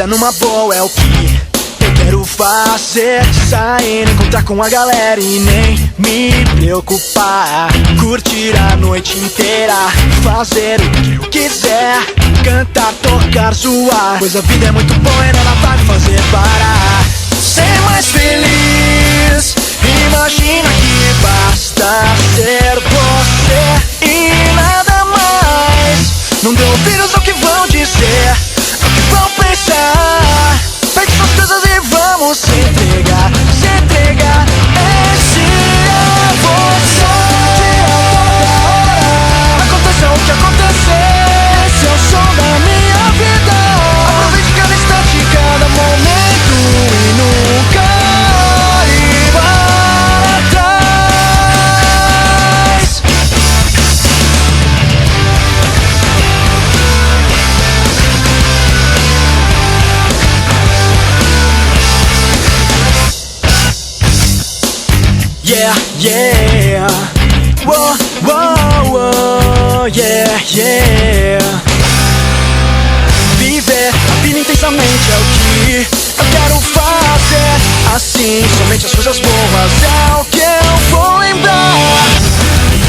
vida numa boa é o que eu quero fazer. Sair, encontrar com a galera e nem me preocupar. Curtir a noite inteira, fazer o que eu quiser. Cantar, tocar, zoar, pois a vida é muito boa e nada vai me fazer parar. Ser mais feliz, imagina que basta ser você e nada mais. Não dê ouvidos ao que vão dizer, ao que vão pensar. Pegue suas coisas e vamos se entregar, se entregar. Esse é você. Aconteça o que acontecer, esse é o som da minha vida. Aproveite cada instante, cada momento e nunca olhe para trás. Yeah, yeah. Whoa, whoa, whoa. Yeah, yeah. Viver a vida intensamente é o que eu quero fazer. Assim, somente as coisas boas é o que eu vou lembrar.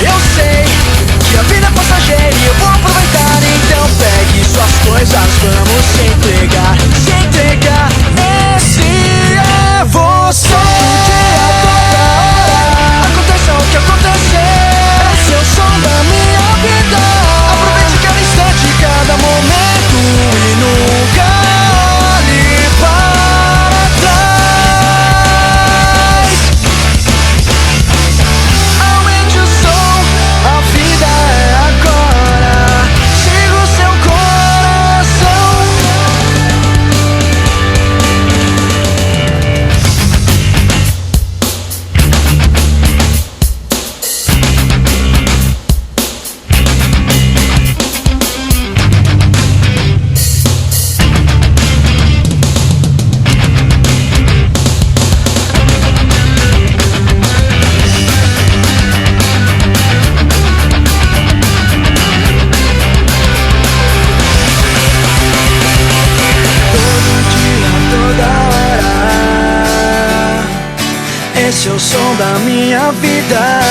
Eu sei que a vida é passageira e eu vou aproveitar. Então pegue suas coisas, vamos se entregar, se entregar. Esse é você. O que acontecer, esse é o som da minha vida. Aproveite cada instante, cada momento e nunca olhe para trás. Aumente o som, a vida é agora. Siga o seu coração. Esse é o som da minha vida.